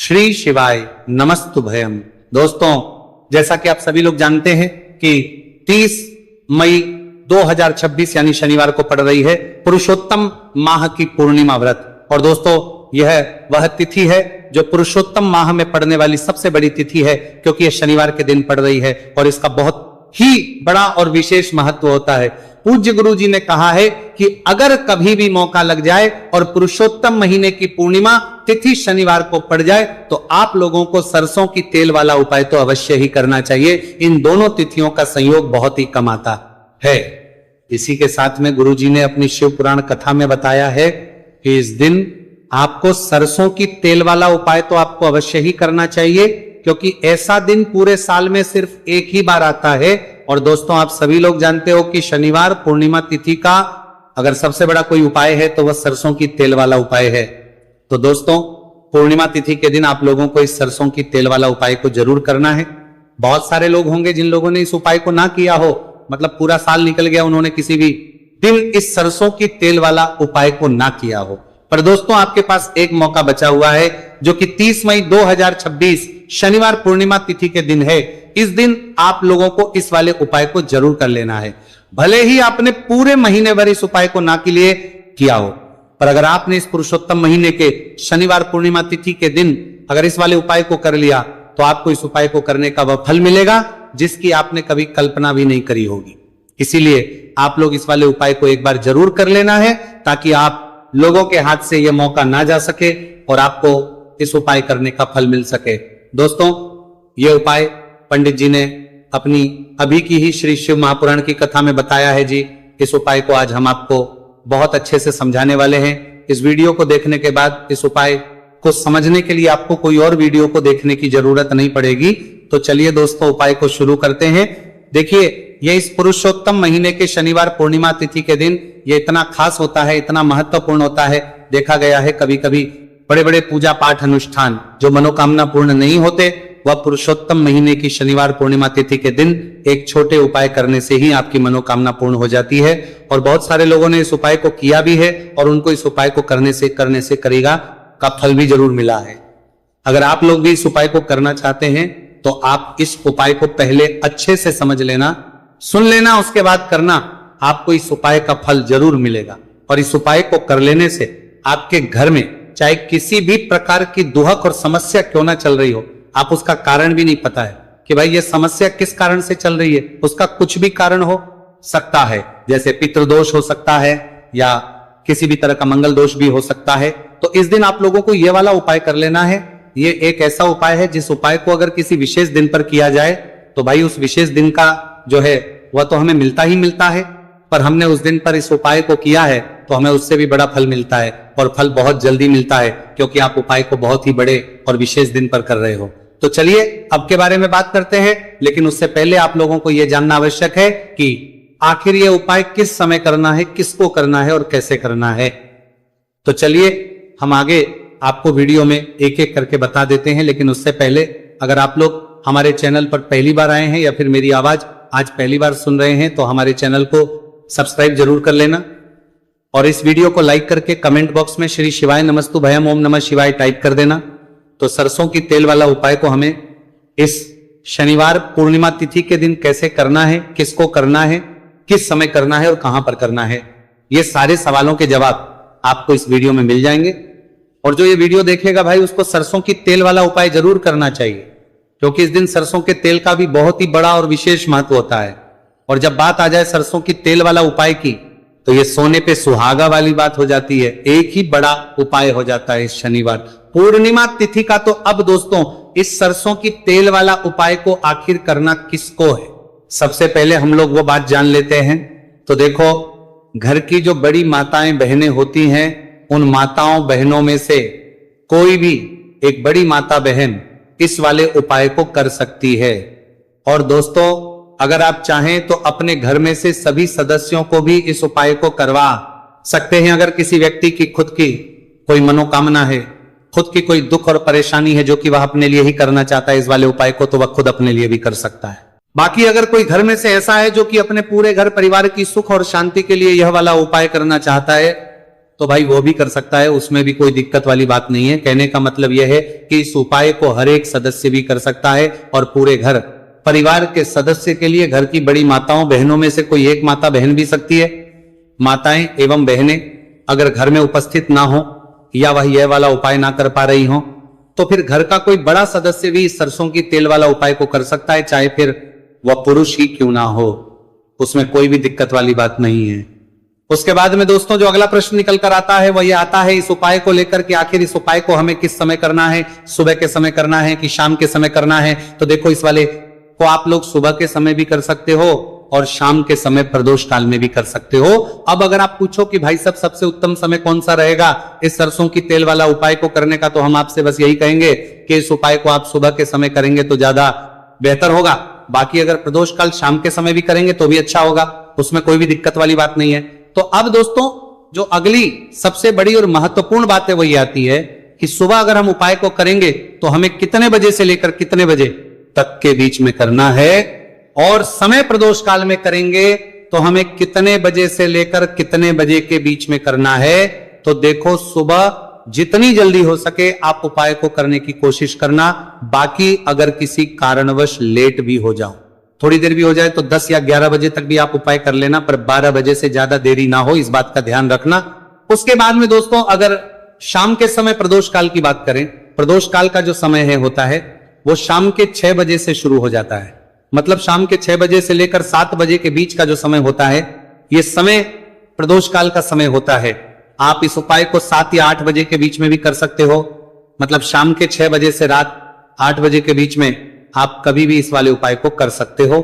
श्री शिवाय नमस्तुभयम। दोस्तों, जैसा कि आप सभी लोग जानते हैं कि 30 मई 2026 यानी शनिवार को पड़ रही है पुरुषोत्तम माह की पूर्णिमा व्रत। और दोस्तों, यह वह तिथि है जो पुरुषोत्तम माह में पड़ने वाली सबसे बड़ी तिथि है, क्योंकि यह शनिवार के दिन पड़ रही है और इसका बहुत ही बड़ा और विशेष महत्व होता है। पूज्य गुरु जी ने कहा है कि अगर कभी भी मौका लग जाए और पुरुषोत्तम महीने की पूर्णिमा तिथि शनिवार को पड़ जाए तो आप लोगों को सरसों की तेल वाला उपाय तो अवश्य ही करना चाहिए। इन दोनों तिथियों का संयोग बहुत ही कम आता है। इसी के साथ में गुरु जी ने अपनी शिव पुराण कथा में बताया है कि इस दिन आपको सरसों की तेल वाला उपाय तो आपको अवश्य ही करना चाहिए, क्योंकि ऐसा दिन पूरे साल में सिर्फ एक ही बार आता है। और दोस्तों, आप सभी लोग जानते हो कि शनिवार पूर्णिमा तिथि का अगर सबसे बड़ा कोई उपाय है तो वह सरसों की तेल वाला उपाय है। तो दोस्तों, पूर्णिमा तिथि के दिन आप लोगों को इस सरसों की तेल वाला उपाय को जरूर करना है। बहुत सारे लोग होंगे जिन लोगों ने इस उपाय को ना किया हो, मतलब पूरा साल निकल गया, उन्होंने किसी भी दिन इस सरसों की तेल वाला उपाय को ना किया हो। पर दोस्तों, आपके पास एक मौका बचा हुआ है जो कि 30 मई 2026 शनिवार पूर्णिमा तिथि के दिन है। इस दिन आप लोगों को इस वाले उपाय को जरूर कर लेना है। भले ही आपने पूरे महीने भर इस उपाय को ना के लिए किया हो, पर अगर आपने इस पुरुषोत्तम महीने के शनिवार पूर्णिमा तिथि के दिन अगर इस वाले उपाय को कर लिया तो आपको इस उपाय को करने का वह फल मिलेगा जिसकी आपने कभी कल्पना भी नहीं करी होगी। इसीलिए आप लोग इस वाले उपाय को एक बार जरूर कर लेना है, ताकि आप लोगों के हाथ से यह मौका ना जा सके और आपको इस उपाय करने का फल मिल सके। दोस्तों, यह उपाय पंडित जी ने अपनी अभी की ही श्री शिव महापुराण की कथा में बताया है जी। इस उपाय को आज हम आपको बहुत अच्छे से समझाने वाले हैं। इस वीडियो को देखने के बाद इस उपाय को समझने के लिए आपको कोई और वीडियो को देखने की जरूरत नहीं पड़ेगी। तो चलिए दोस्तों, उपाय को शुरू करते हैं। देखिए, यह इस पुरुषोत्तम महीने के शनिवार पूर्णिमा तिथि के दिन यह इतना खास होता है, इतना महत्वपूर्ण होता है। देखा गया है कभी कभी बड़े बड़े पूजा पाठ अनुष्ठान जो मनोकामना पूर्ण नहीं होते, वह पुरुषोत्तम महीने की शनिवार पूर्णिमा तिथि के दिन एक छोटे उपाय करने से ही आपकी मनोकामना पूर्ण हो जाती है। और बहुत सारे लोगों ने इस उपाय को किया भी है और उनको इस उपाय को करने से करेगा का फल भी जरूर मिला है। अगर आप लोग भी इस उपाय को करना चाहते हैं तो आप इस उपाय को पहले अच्छे से समझ लेना, सुन लेना, उसके बाद करना। आपको इस उपाय का फल जरूर मिलेगा। और इस उपाय को कर लेने से आपके घर में चाहे किसी भी प्रकार की दुहक और समस्या क्यों ना चल रही हो, आप उसका कारण भी नहीं पता है कि भाई ये समस्या किस कारण से चल रही है, उसका कुछ भी कारण हो सकता है। जैसे पितृदोष हो सकता है या किसी भी तरह का मंगल दोष भी हो सकता है। तो इस दिन आप लोगों को ये वाला उपाय कर लेना है। ये एक ऐसा उपाय है जिस उपाय को अगर किसी विशेष दिन पर किया जाए तो भाई उस विशेष दिन का जो है वह तो हमें मिलता ही मिलता है, पर हमने उस दिन पर इस उपाय को किया है तो हमें उससे भी बड़ा फल मिलता है, और फल बहुत जल्दी मिलता है, क्योंकि आप उपाय को बहुत ही बड़े और विशेष दिन पर कर रहे हो। तो चलिए अब के बारे में बात करते हैं, लेकिन उससे पहले आप लोगों को यह जानना आवश्यक है कि आखिर यह उपाय किस समय करना है, किसको करना है और कैसे करना है। तो चलिए हम आगे आपको वीडियो में एक एक करके बता देते हैं। लेकिन उससे पहले अगर आप लोग हमारे चैनल पर पहली बार आए हैं या फिर मेरी आवाज आज पहली बार सुन रहे हैं तो हमारे चैनल को सब्सक्राइब जरूर कर लेना, और इस वीडियो को लाइक करके कमेंट बॉक्स में श्री शिवाय नमस्तुभयम ओम नमः शिवाय टाइप कर देना। तो सरसों की तेल वाला उपाय को हमें इस शनिवार पूर्णिमा तिथि के दिन कैसे करना है, किसको करना है, किस समय करना है और कहां पर करना है, ये सारे सवालों के जवाब आपको इस वीडियो में मिल जाएंगे। और जो ये वीडियो देखेगा भाई उसको सरसों की तेल वाला उपाय जरूर करना चाहिए, क्योंकि इस दिन सरसों के तेल का भी बहुत ही बड़ा और विशेष महत्व होता है। और जब बात आ जाए सरसों की तेल वाला उपाय की तो ये सोने पे सुहागा वाली बात हो जाती है। एक ही बड़ा उपाय हो जाता है इस शनिवार पूर्णिमा तिथि का। तो अब दोस्तों, इस सरसों की तेल वाला उपाय को आखिर करना किसको है, सबसे पहले हम लोग वो बात जान लेते हैं। तो देखो, घर की जो बड़ी माताएं बहनें होती हैं, उन माताओं बहनों में से कोई भी एक बड़ी माता बहन इस वाले उपाय को कर सकती है। और दोस्तों, अगर आप चाहें तो अपने घर में से सभी सदस्यों को भी इस उपाय को करवा सकते हैं। अगर किसी व्यक्ति की खुद की कोई मनोकामना है, खुद की कोई दुख और परेशानी है जो कि वह अपने लिए ही करना चाहता है इस वाले उपाय को, तो वह खुद अपने लिए भी कर सकता है। बाकी अगर कोई घर में से ऐसा है जो कि अपने पूरे घर परिवार की सुख और शांति के लिए यह वाला उपाय करना चाहता है, तो भाई वो भी कर सकता है, उसमें भी कोई दिक्कत वाली बात नहीं है। कहने का मतलब यह है कि इस उपाय को हर एक सदस्य भी कर सकता है और पूरे घर परिवार के सदस्य के लिए, घर की बड़ी माताओं बहनों में से कोई एक माता बहन भी सकती है। माताएं एवं बहनें अगर घर में उपस्थित ना हो या वह यह वाला उपाय ना कर पा रही हो, तो फिर घर का कोई बड़ा सदस्य भी इस सरसों की तेल वाला उपाय को कर सकता है, चाहे फिर वह पुरुष ही क्यों ना हो, उसमें कोई भी दिक्कत वाली बात नहीं है। उसके बाद में दोस्तों जो अगला प्रश्न निकल कर आता है वह यह आता है इस उपाय को लेकर कि आखिर इस उपाय को हमें किस समय करना है, सुबह के समय करना है कि शाम के समय करना है। तो देखो, इस वाले को आप लोग सुबह के समय भी कर सकते हो और शाम के समय प्रदोष काल में भी कर सकते हो। अब अगर आप पूछो कि भाई साहब सबसे उत्तम समय कौन सा रहेगा इस सरसों की तेल वाला उपाय को करने का, तो हम आपसे बस यही कहेंगे कि इस उपाय को आप सुबह के समय करेंगे तो ज्यादा बेहतर होगा। बाकी अगर प्रदोष काल शाम के समय भी करेंगे तो भी अच्छा होगा, उसमें कोई भी दिक्कत वाली बात नहीं है। तो अब दोस्तों जो अगली सबसे बड़ी और महत्वपूर्ण बात है वही आती है कि सुबह अगर हम उपाय को करेंगे तो हमें कितने बजे से लेकर कितने बजे तक के बीच में करना है, और समय प्रदोष काल में करेंगे तो हमें कितने बजे से लेकर कितने बजे के बीच में करना है। तो देखो, सुबह जितनी जल्दी हो सके आप उपाय को करने की कोशिश करना। बाकी अगर किसी कारणवश लेट भी हो जाओ, थोड़ी देर भी हो जाए, तो 10 या 11 बजे तक भी आप उपाय कर लेना, पर 12 बजे से ज्यादा देरी ना हो, इस बात का ध्यान रखना। उसके बाद में दोस्तों अगर शाम के समय प्रदोष काल की बात करें, प्रदोष काल का जो समय है होता है वो शाम के 6 बजे से शुरू हो जाता है। मतलब शाम के 6 बजे से लेकर 7 बजे के बीच का जो समय होता है, ये समय प्रदोष काल का समय होता है। आप इस उपाय को 7 या 8 बजे के बीच में भी कर सकते हो। मतलब शाम के 6 बजे से रात 8 बजे के बीच में आप कभी भी इस वाले उपाय को कर सकते हो,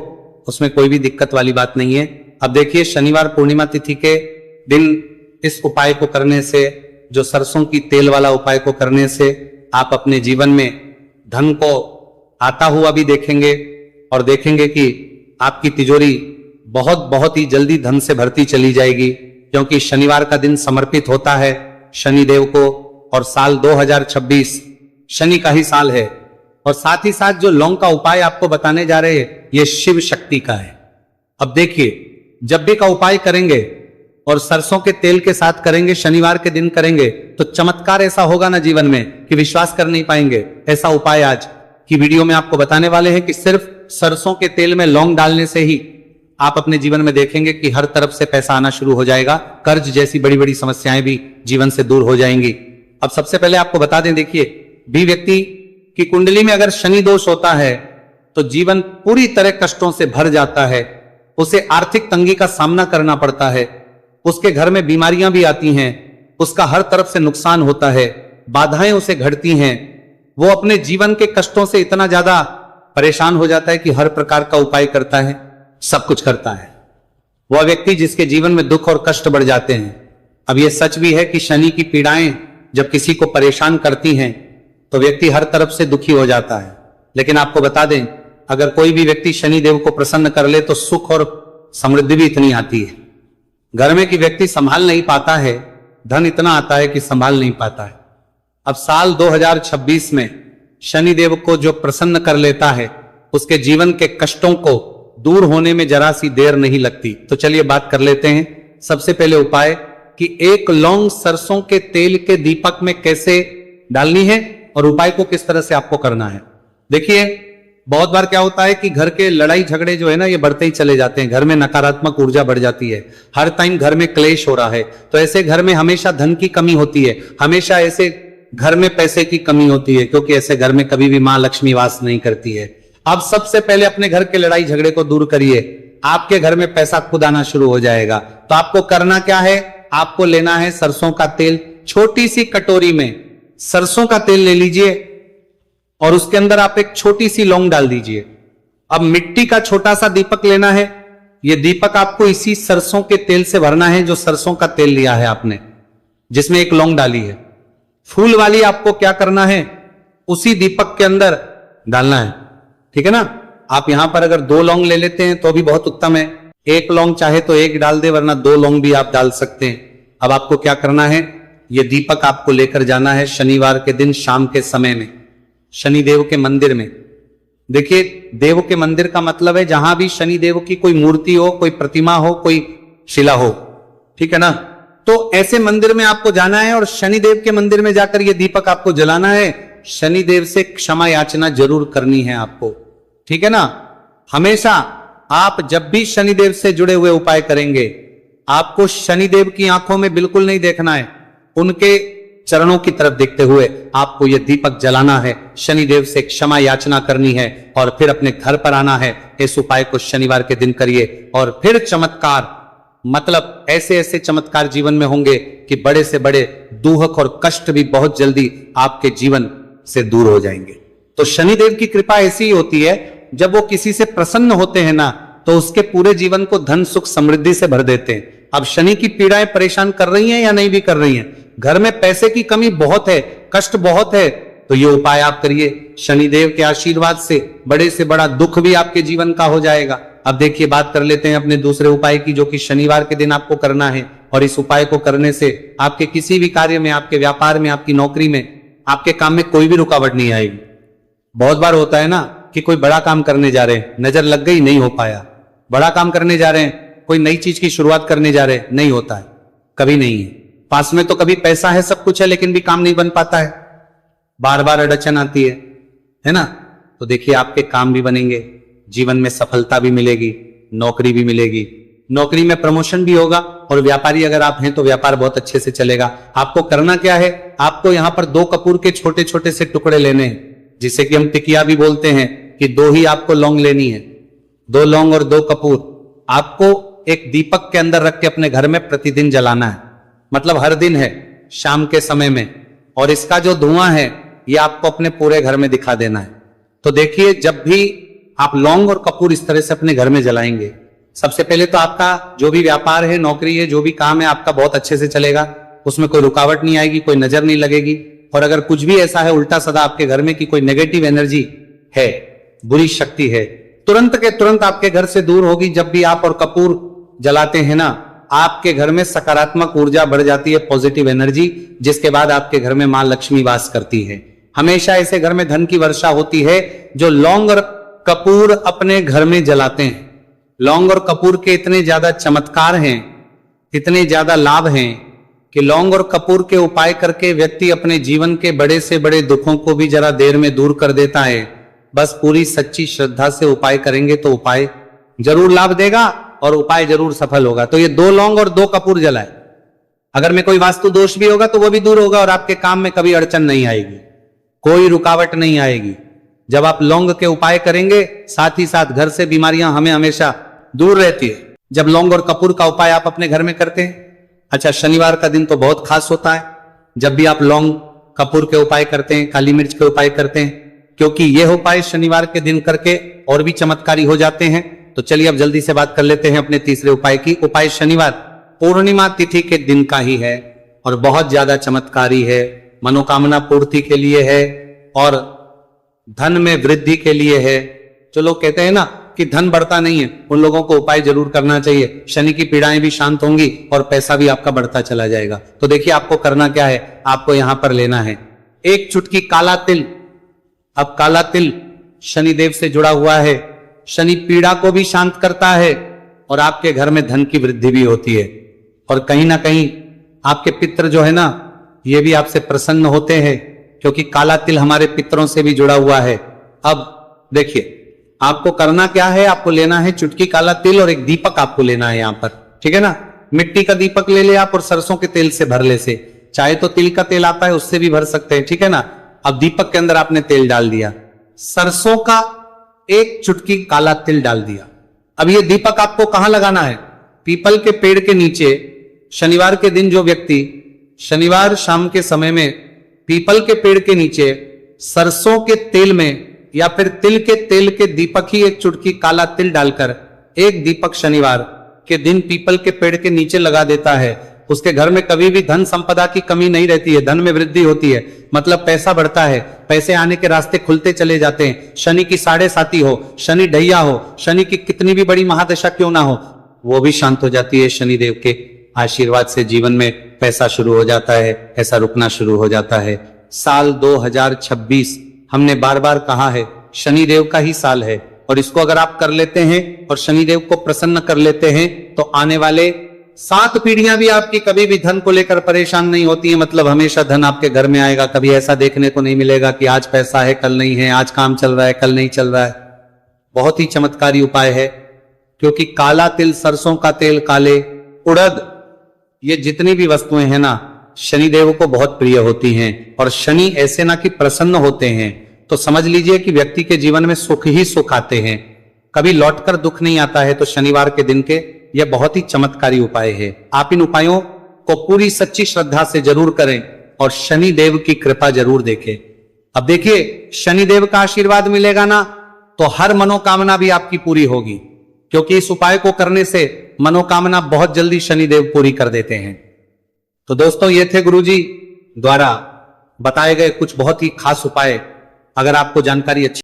उसमें कोई भी दिक्कत वाली बात नहीं है। अब देखिए, शनिवार पूर्णिमा तिथि के दिन इस उपाय को करने से, जो सरसों की तेल वाला उपाय को करने से आप अपने जीवन में धन को आता हुआ भी देखेंगे और देखेंगे कि आपकी तिजोरी बहुत ही जल्दी धन से भरती चली जाएगी, क्योंकि शनिवार का दिन समर्पित होता है शनिदेव को, और साल 2026 शनि का ही साल है। और साथ ही साथ जो लौंग का उपाय आपको बताने जा रहे हैं ये शिव शक्ति का है। अब देखिए, जब भी का उपाय करेंगे और सरसों के तेल के साथ करेंगे, शनिवार के दिन करेंगे, तो चमत्कार ऐसा होगा ना जीवन में कि विश्वास कर नहीं पाएंगे। ऐसा उपाय आज की वीडियो में आपको बताने वाले हैं कि सिर्फ सरसों के तेल में लौंग डालने से ही आप अपने जीवन में देखेंगे कि हर तरफ से पैसा आना शुरू हो जाएगा, कर्ज जैसी बड़ी बड़ी समस्याएं भी जीवन से दूर हो जाएंगी। अब सबसे पहले आपको बता दें, देखिए, भी व्यक्ति की कुंडली में अगर शनि दोष होता है तो जीवन पूरी तरह कष्टों से भर जाता है, उसे आर्थिक तंगी का सामना करना पड़ता है, उसके घर में बीमारियां भी आती हैं, उसका हर तरफ से नुकसान होता है, बाधाएं उसे घटती हैं, वो अपने जीवन के कष्टों से इतना ज्यादा परेशान हो जाता है कि हर प्रकार का उपाय करता है, सब कुछ करता है। वह व्यक्ति जिसके जीवन में दुख और कष्ट बढ़ जाते हैं। अब यह सच भी है कि शनि की पीड़ाएं जब किसी को परेशान करती हैं तो व्यक्ति हर तरफ से दुखी हो जाता है। लेकिन आपको बता दें, अगर कोई भी व्यक्ति शनि देव को प्रसन्न कर ले तो सुख और समृद्धि भी इतनी आती है। घर में कि व्यक्ति संभाल नहीं पाता है, धन इतना आता है कि संभाल नहीं पाता है। अब साल 2026 में शनि देव को जो प्रसन्न कर लेता है उसके जीवन के कष्टों को दूर होने में जरा सी देर नहीं लगती। तो चलिए बात कर लेते हैं। सबसे पहले उपाय कि एक लौंग सरसों के तेल के दीपक में कैसे डालनी है और उपाय को किस तरह से आपको करना है। देखिए, बहुत बार क्या होता है कि घर के लड़ाई झगड़े जो है ना, ये बढ़ते ही चले जाते हैं, घर में नकारात्मक ऊर्जा बढ़ जाती है, हर टाइम घर में क्लेश हो रहा है, तो ऐसे घर में हमेशा धन की कमी होती है, हमेशा ऐसे घर में पैसे की कमी होती है, क्योंकि ऐसे घर में कभी भी मां लक्ष्मी वास नहीं करती है। अब सबसे पहले अपने घर के लड़ाई झगड़े को दूर करिए, आपके घर में पैसा खुद आना शुरू हो जाएगा। तो आपको करना क्या है, आपको लेना है सरसों का तेल। छोटी सी कटोरी में सरसों का तेल ले लीजिए और उसके अंदर आप एक छोटी सी लौंग डाल दीजिए। अब मिट्टी का छोटा सा दीपक लेना है, यह दीपक आपको इसी सरसों के तेल से भरना है, जो सरसों का तेल लिया है आपने, जिसमें एक लौंग डाली है। फूल वाली आपको क्या करना है, उसी दीपक के अंदर डालना है, ठीक है ना। आप यहां पर अगर 2 लौंग ले लेते हैं तो भी बहुत उत्तम है, 1 लौंग चाहे तो 1 डाल दे, वरना 2 लौंग भी आप डाल सकते हैं। अब आपको क्या करना है, यह दीपक आपको लेकर जाना है शनिवार के दिन शाम के समय में शनि देव के मंदिर में। देखिए, देव के मंदिर का मतलब है जहां भी शनि देव की कोई मूर्ति हो, कोई प्रतिमा हो, कोई शिला हो, ठीक है ना। तो ऐसे मंदिर में आपको जाना है और शनिदेव के मंदिर में जाकर ये दीपक आपको जलाना है। शनिदेव से क्षमा याचना जरूर करनी है आपको, ठीक है ना। हमेशा आप जब भी शनिदेव से जुड़े हुए उपाय करेंगे, आपको शनिदेव की आंखों में बिल्कुल नहीं देखना है, उनके चरणों की तरफ देखते हुए आपको यह दीपक जलाना है, शनिदेव से क्षमा याचना करनी है और फिर अपने घर पर आना है। इस उपाय को शनिवार के दिन करिए और फिर चमत्कार, मतलब ऐसे ऐसे चमत्कार जीवन में होंगे कि बड़े से बड़े दुख और कष्ट भी बहुत जल्दी आपके जीवन से दूर हो जाएंगे। तो शनिदेव की कृपा ऐसी ही होती है, जब वो किसी से प्रसन्न होते हैं ना, तो उसके पूरे जीवन को धन सुख समृद्धि से भर देते हैं। अब शनि की पीड़ाएं परेशान कर रही हैं या नहीं भी कर रही हैं, घर में पैसे की कमी बहुत है, कष्ट बहुत है, तो ये उपाय आप करिए। शनिदेव के आशीर्वाद से बड़ा दुख भी आपके जीवन का हो जाएगा। अब देखिए, बात कर लेते हैं अपने दूसरे उपाय की, जो कि शनिवार के दिन आपको करना है। और इस उपाय को करने से आपके किसी भी कार्य में, आपके व्यापार में, आपकी नौकरी में, आपके काम में कोई भी रुकावट नहीं आएगी। बहुत बार होता है ना कि कोई बड़ा काम करने जा रहे हैं, नजर लग गई, नहीं हो पाया। बड़ा काम करने जा रहे हैं, कोई नई चीज की शुरुआत करने जा रहे हैं, नहीं होता है, कभी नहीं है। पास में तो कभी पैसा है, सब कुछ है, लेकिन भी काम नहीं बन पाता है, बार बार अड़चन आती है ना। तो देखिए, आपके काम भी बनेंगे, जीवन में सफलता भी मिलेगी, नौकरी भी मिलेगी, नौकरी में प्रमोशन भी होगा, और व्यापारी अगर आप हैं तो व्यापार बहुत अच्छे से चलेगा। आपको करना क्या है, आपको यहां पर 2 कपूर के छोटे छोटे से टुकड़े लेने हैं, जिसे कि हम टिकिया भी बोलते हैं, कि 2 ही आपको लौंग लेनी है, 2 लौंग और 2 कपूर आपको एक दीपक के अंदर रख के अपने घर में प्रतिदिन जलाना है, मतलब हर दिन है, शाम के समय में। और इसका जो धुआं है, ये आपको अपने पूरे घर में दिखा देना है। तो देखिए, जब भी आप लौंग और कपूर इस तरह से अपने घर में जलाएंगे, सबसे पहले तो आपका जो भी व्यापार है, नौकरी है, जो भी काम है, आपका बहुत अच्छे से चलेगा, उसमें कोई रुकावट नहीं आएगी, कोई नजर नहीं लगेगी। और अगर कुछ भी ऐसा है उल्टा सदा आपके घर में कि कोई नेगेटिव एनर्जी है, बुरी शक्ति है, तुरंत के तुरंत आपके घर से दूर होगी। जब भी आप और कपूर जलाते हैं ना, आपके घर में सकारात्मक ऊर्जा बढ़ जाती है, पॉजिटिव एनर्जी, जिसके बाद आपके घर में मां लक्ष्मी वास करती है। हमेशा ऐसे घर में धन की वर्षा होती है जो लौंग और कपूर अपने घर में जलाते हैं। लौंग और कपूर के इतने ज्यादा चमत्कार हैं, इतने ज्यादा लाभ हैं, कि लौंग और कपूर के उपाय करके व्यक्ति अपने जीवन के बड़े से बड़े दुखों को भी जरा देर में दूर कर देता है। बस पूरी सच्ची श्रद्धा से उपाय करेंगे तो उपाय जरूर लाभ देगा और उपाय जरूर सफल होगा। तो ये 2 लौंग और 2 कपूर जलाए। अगर में कोई वास्तु दोष भी होगा तो वो भी दूर होगा और आपके काम में कभी अड़चन नहीं आएगी, कोई रुकावट नहीं आएगी। जब आप लौंग के उपाय करेंगे, साथ ही साथ घर से बीमारियां हमें हमेशा दूर रहती है, जब लौंग और कपूर का उपाय आप अपने घर में करते हैं। अच्छा, शनिवार का दिन तो बहुत खास होता है, जब भी आप लौंग कपूर के उपाय करते हैं, काली मिर्च के उपाय करते हैं, क्योंकि यह उपाय शनिवार के दिन करके और भी चमत्कारी हो जाते हैं। तो चलिए अब जल्दी से बात कर लेते हैं अपने तीसरे उपाय की। उपाय शनिवार पूर्णिमा तिथि के दिन का ही है और बहुत ज्यादा चमत्कारी है, मनोकामना पूर्ति के लिए है और धन में वृद्धि के लिए है। जो लोग कहते हैं ना कि धन बढ़ता नहीं है, उन लोगों को उपाय जरूर करना चाहिए। शनि की पीड़ाएं भी शांत होंगी और पैसा भी आपका बढ़ता चला जाएगा। तो देखिए, आपको करना क्या है, आपको यहां पर लेना है 1 चुटकी काला तिल। अब काला तिल शनिदेव से जुड़ा हुआ है, शनि पीड़ा को भी शांत करता है और आपके घर में धन की वृद्धि भी होती है। और कहीं ना कहीं आपके पितर जो है ना, ये भी आपसे प्रसन्न होते हैं, क्योंकि काला तिल हमारे पितरों से भी जुड़ा हुआ है। अब देखिए, आपको करना क्या है, आपको लेना है चुटकी काला तिल और एक दीपक आपको लेना है यहां पर, ठीक है ना। मिट्टी का दीपक ले ले आप और सरसों के तेल से भर ले से, चाहे तो तिल का तेल आता है उससे भी भर सकते हैं, ठीक है ना। अब दीपक के अंदर आपने तेल डाल दिया, सरसों का 1 चुटकी काला तिल डाल दिया। अब ये दीपक आपको कहां लगाना है, पीपल के पेड़ के नीचे। शनिवार के दिन जो व्यक्ति शनिवार शाम के समय में पीपल के पेड़ के नीचे सरसों के तेल में या फिर तिल के तेल के दीपक ही 1 चुटकी काला तिल डालकर एक दीपक शनिवार के दिन पीपल के पेड़ के नीचे लगा देता है, उसके घर में कभी भी धन संपदा की कमी नहीं रहती है, धन में वृद्धि होती है, मतलब पैसा बढ़ता है, पैसे आने के रास्ते खुलते चले जाते हैं। शनि की 7.5 हो, शनि ढैया हो, शनि की कितनी भी बड़ी महादशा क्यों ना हो, वो भी शांत हो जाती है। शनिदेव के आशीर्वाद से जीवन में पैसा शुरू हो जाता है, ऐसा रुकना शुरू हो जाता है। साल 2026 हमने बार बार कहा है, शनिदेव का ही साल है, और इसको अगर आप कर लेते हैं और शनिदेव को प्रसन्न कर लेते हैं तो आने वाले 7 पीढ़ियां भी आपकी कभी भी धन को लेकर परेशान नहीं होती है। मतलब हमेशा धन आपके घर में आएगा, कभी ऐसा देखने को नहीं मिलेगा कि आज पैसा है कल नहीं है, आज काम चल रहा है कल नहीं चल रहा है। बहुत ही चमत्कारी उपाय है, क्योंकि काला तिल, सरसों का तेल, काले उड़द, ये जितनी भी वस्तुएं हैं ना, शनिदेव को बहुत प्रिय होती हैं। और शनि ऐसे ना कि प्रसन्न होते हैं तो समझ लीजिए कि व्यक्ति के जीवन में सुख ही सुख आते हैं, कभी लौटकर दुख नहीं आता है। तो शनिवार के दिन के यह बहुत ही चमत्कारी उपाय है। आप इन उपायों को पूरी सच्ची श्रद्धा से जरूर करें और शनि देव की कृपा जरूर देखें। अब देखिए, शनिदेव का आशीर्वाद मिलेगा ना तो हर मनोकामना भी आपकी पूरी होगी, क्योंकि इस उपाय को करने से मनोकामना बहुत जल्दी शनिदेव पूरी कर देते हैं। तो दोस्तों, ये थे गुरुजी द्वारा बताए गए कुछ बहुत ही खास उपाय। अगर आपको जानकारी अच्छी